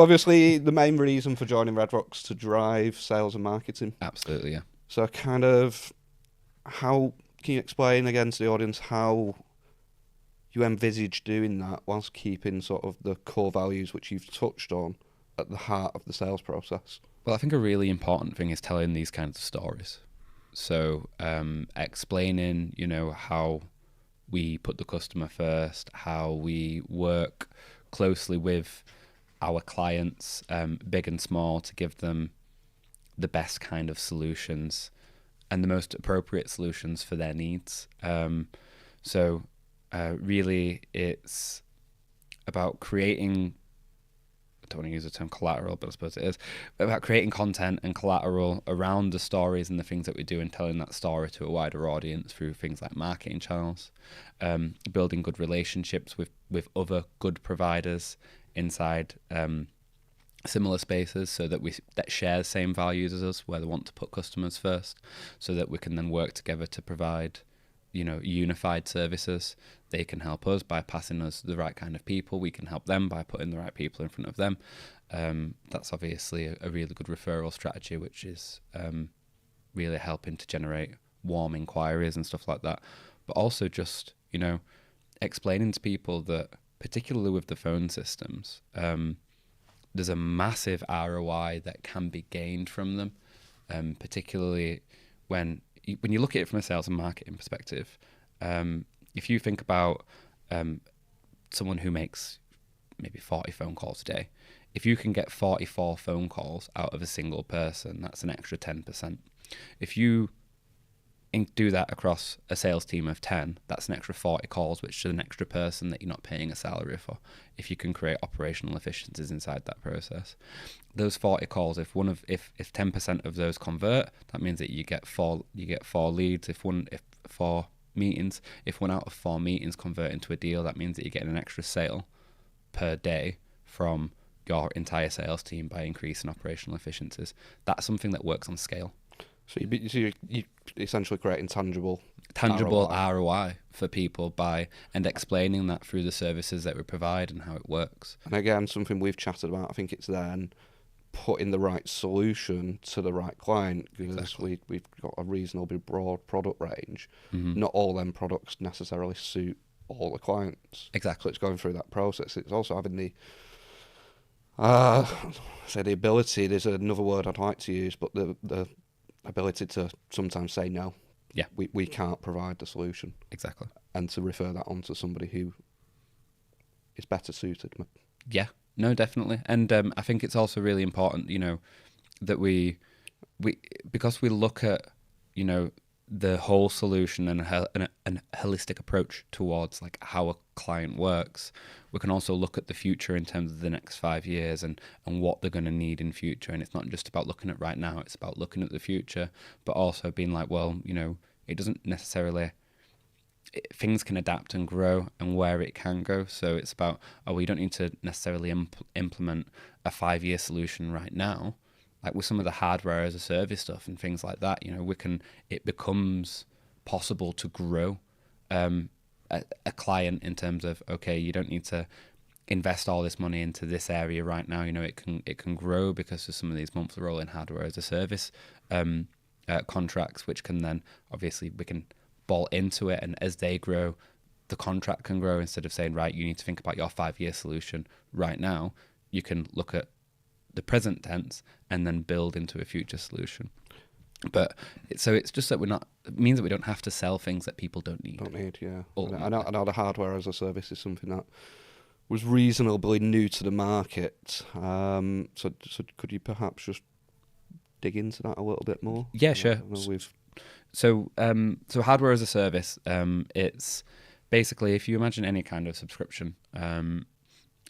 Obviously, the main reason for joining Red Rock's to drive sales and marketing. Absolutely, yeah. So, kind of, how can you explain again to the audience how you envisage doing that whilst keeping sort of the core values which you've touched on at the heart of the sales process? Well, I think a really important thing is telling these kinds of stories. So, explaining, how we put the customer first, how we work closely with our clients, big and small, to give them the best kind of solutions and the most appropriate solutions for their needs. So really, it's about creating, I don't want to use the term collateral, but I suppose it is, about creating content and collateral around the stories and the things that we do, and telling that story to a wider audience through things like marketing channels, building good relationships with other good providers inside similar spaces, so that that share the same values as us, where they want to put customers first, so that we can then work together to provide unified services. They can help us by passing us the right kind of people. We can help them by putting the right people in front of them. That's obviously a really good referral strategy, which is really helping to generate warm inquiries and stuff like that. But also just, explaining to people that, particularly with the phone systems, there's a massive ROI that can be gained from them, particularly when you look at it from a sales and marketing perspective. If you think about someone who makes maybe 40 phone calls a day, if you can get 44 phone calls out of a single person, that's an extra 10%. If you do that across a sales team of 10, that's an extra 40 calls, which is an extra person that you're not paying a salary for. If you can create operational efficiencies inside that process, those 40 calls, if 10% of those convert, that means that you get four leads. If 4 meetings, if 1 out of 4 meetings convert into a deal, that means that you're getting an extra sale per day from your entire sales team by increasing operational efficiencies. That's something that works on scale. So you essentially creating tangible ROI for people and explaining that through the services that we provide and how it works. And again, something we've chatted about, I think it's then putting the right solution to the right client, because exactly. we've got a reasonably broad product range. Mm-hmm. Not all them products necessarily suit all the clients. Exactly. So it's going through that process. It's also having the the ability, there's another word I'd like to use, but the ability to sometimes say no. Yeah. We can't provide the solution. Exactly. And to refer that on to somebody who is better suited. Yeah. No, definitely. And I think it's also really important, that we because we look at, the whole solution and a holistic approach towards like how a client works, we can also look at the future in terms of the next 5 years and what they're going to need in future. And it's not just about looking at right now, it's about looking at the future, but also being like, well, it doesn't necessarily, things can adapt and grow and where it can go. So it's about, we don't need to necessarily implement a 5-year solution right now. Like with some of the hardware as a service stuff and things like that, it becomes possible to grow a client in terms of, okay, you don't need to invest all this money into this area right now. It can grow because of some of these monthly rolling hardware as a service contracts, which can then, obviously, we can bolt into it, and as they grow, the contract can grow. Instead of saying, right, you need to think about your 5-year solution right now, you can look at the present tense and then build into a future solution. But so it's just that it means that we don't have to sell things that people don't need. Yeah. I know the hardware as a service is something that was reasonably new to the market. So could you perhaps just dig into that a little bit more? Yeah, sure. So hardware as a service, it's basically, if you imagine any kind of subscription,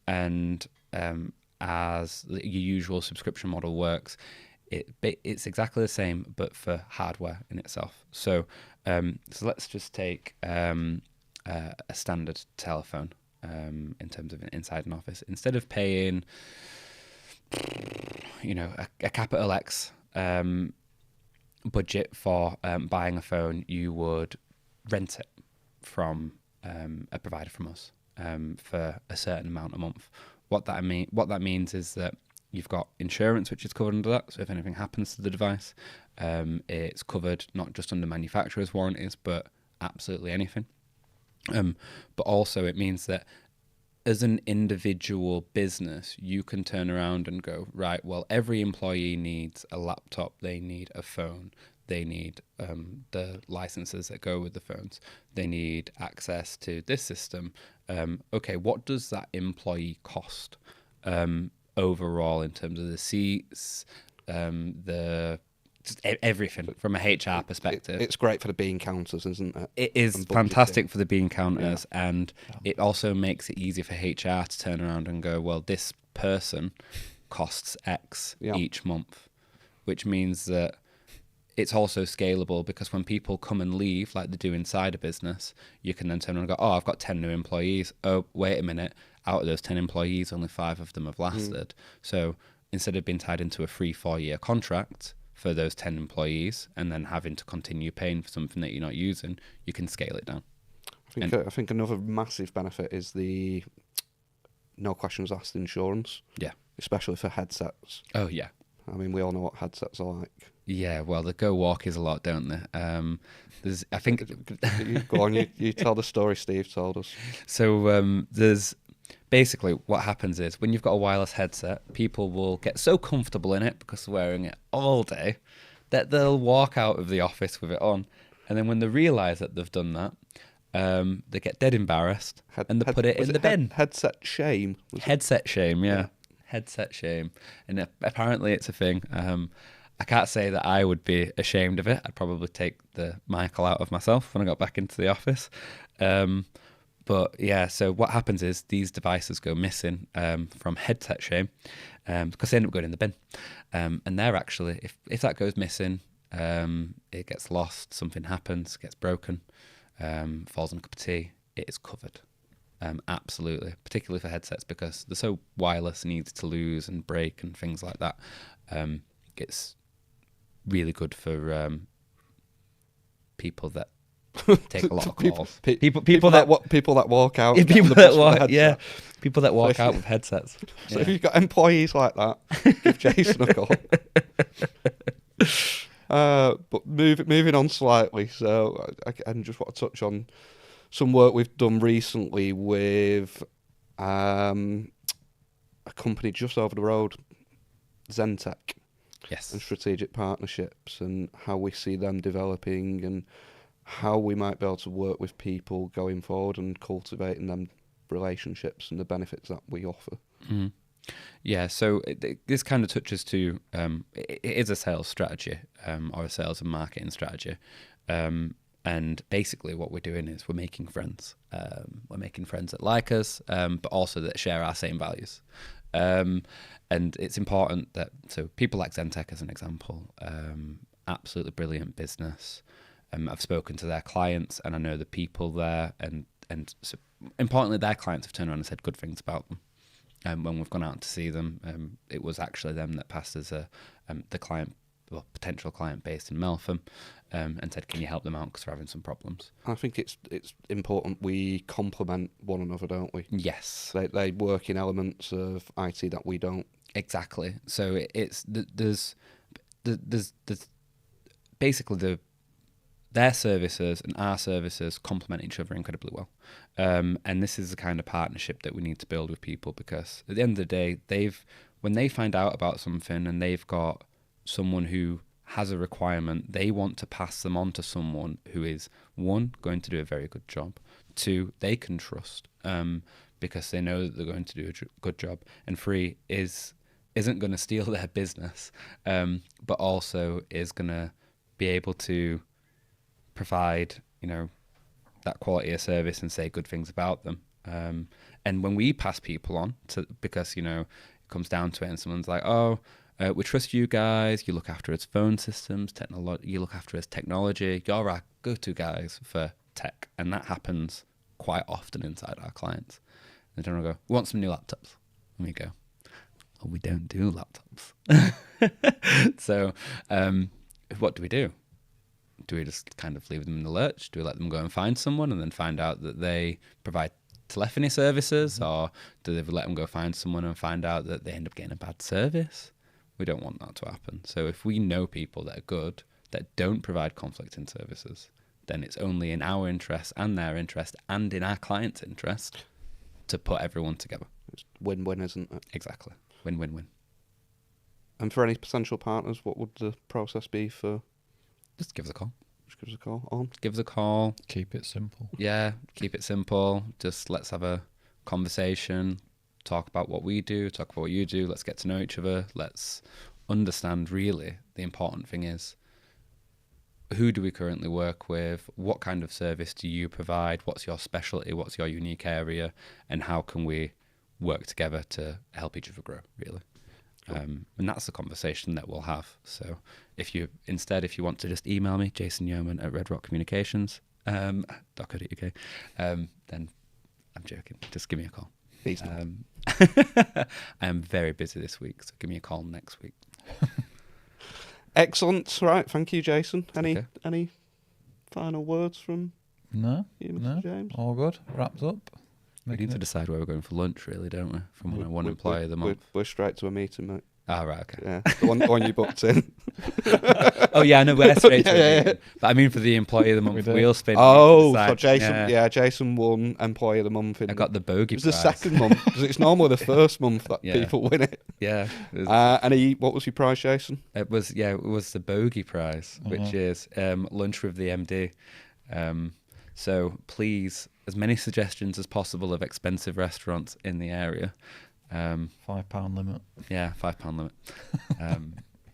and as your usual subscription model works, it's exactly the same, but for hardware in itself. So let's just take a standard telephone in terms of inside an office. Instead of paying, a capital X budget for buying a phone, you would rent it from a provider from us for a certain amount a month. what that means is that you've got insurance, which is covered under that. So if anything happens to the device, it's covered not just under manufacturer's warranties, but absolutely anything. But also it means that as an individual business, you can turn around and go, right, well, every employee needs a laptop, they need a phone, they need the licenses that go with the phones, they need access to this system. Okay, what does that employee cost overall in terms of the seats, just everything from a HR perspective? It's great for the bean counters, isn't it? It is fantastic for the bean counters, and it also makes it easier for HR to turn around and go, well, this person costs X each month, which means that it's also scalable, because when people come and leave, like they do inside a business, you can then turn around and go, oh, I've got 10 new employees. Oh, wait a minute. Out of those 10 employees, only 5 of them have lasted. So instead of being tied into a 3-4 year contract for those 10 employees and then having to continue paying for something that you're not using, you can scale it down. I think another massive benefit is the no questions asked insurance. Yeah. Especially for headsets. Oh, yeah. I mean, we all know what headsets are like. Yeah, well, they go walkies a lot, don't they? I think... Go on, you tell the story Steve told us. So there's... Basically, what happens is when you've got a wireless headset, people will get so comfortable in it because they're wearing it all day that they'll walk out of the office with it on. And then when they realise that they've done that, they get dead embarrassed and they put it in the bin. Headset shame? Headset shame, yeah. Headset shame. And apparently it's a thing. I can't say that I would be ashamed of it. I'd probably take the Michael out of myself when I got back into the office. But yeah, so what happens is these devices go missing from headset shame because they end up going in the bin. And they're actually, if that goes missing, it gets lost, something happens, gets broken, falls on a cup of tea, it is covered. Absolutely, particularly for headsets because they're so wireless and easy to lose and break and things like that. It's really good for people that take a lot of calls. People that walk out. People that walk out with headsets. So if you've got employees like that, give Jason a call. But moving on slightly, so I just want to touch on some work we've done recently with a company just over the road, Zentech. Yes. And strategic partnerships and how we see them developing and how we might be able to work with people going forward and cultivating them relationships and the benefits that we offer. Mm-hmm. Yeah, so this kind of touches to, it is a sales strategy or a sales and marketing strategy. And basically what we're doing is we're making friends. We're making friends that like us, but also that share our same values. And it's important that, so people like Zentech as an example, absolutely brilliant business. I've spoken to their clients and I know the people there, and so importantly, their clients have turned around and said good things about them. When we've gone out to see them, it was actually them that passed as the client, well, potential client based in Meltham, and said, "Can you help them out because they're having some problems?" I think it's important we complement one another, don't we? Yes, they work in elements of IT that we don't. Exactly. So there's basically their services and our services complement each other incredibly well. And this is the kind of partnership that we need to build with people, because at the end of the day, when they find out about something and they've got someone who has a requirement, they want to pass them on to someone who is, one, going to do a very good job, two, they can trust because they know that they're going to do a good job, and three, isn't going to steal their business, but also is going to be able to provide, that quality of service and say good things about them. And when we pass people on because, it comes down to it and someone's like, we trust you guys, you look after us phone systems, you look after us technology, you're our go-to guys for tech. And that happens quite often inside our clients. They don't go, we want some new laptops. And we go, oh, we don't do laptops. So what do we do? Do we just kind of leave them in the lurch? Do we let them go and find someone and then find out that they provide telephony services, or do they let them go find someone and find out that they end up getting a bad service? We don't want that to happen. So if we know people that are good, that don't provide conflicting services, then it's only in our interest and their interest and in our client's interest to put everyone together. It's win-win, isn't it? Exactly. Win-win-win. And for any potential partners, what would the process be for? Just give us a call. Just give us a call on. Give us a call. Keep it simple. Yeah, keep it simple. Just let's have a conversation, talk about what we do, talk about what you do. Let's get to know each other. Let's understand, really, the important thing is, who do we currently work with? What kind of service do you provide? What's your specialty? What's your unique area? And how can we work together to help each other grow, really? And that's the conversation that we'll have. So if you want to just email me, Jason Yeoman at Red Rock Communications, .co.uk, then I'm joking. Just give me a call. He's not. I am very busy this week, so give me a call next week. Excellent. Right. Thank you, Jason. Okay. Any final words from No, you, Mr. no, James? all good. Wrapped up. We need to decide where we're going for lunch, really, don't we? From one employee of the month. We're straight to a meeting, mate. Ah, right, okay. Yeah, the one you booked in. Oh, yeah, I know, we're straight to Yeah, a yeah. meeting. But I mean, for the employee of the month, do. we'll spin. Oh, decide. so Jason, Jason won Employee of the Month. I got the bogey It was prize. the second month, because it's normally the first month that Yeah. people win it. Yeah. It was, What was your prize, Jason? it was the bogey prize, which is lunch with the MD. So please, as many suggestions as possible of expensive restaurants in the area. £5 limit. Yeah, £5 limit.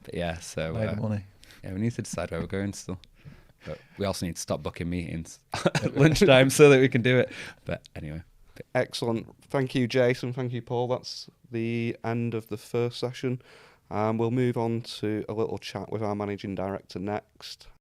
But yeah, so Made the money. yeah, we need to decide where we're going still. But we also need to stop booking meetings at lunchtime so that we can do it. But anyway. Excellent. Thank you, Jason. Thank you, Paul. That's the end of the first session. We'll move on to a little chat with our managing director next.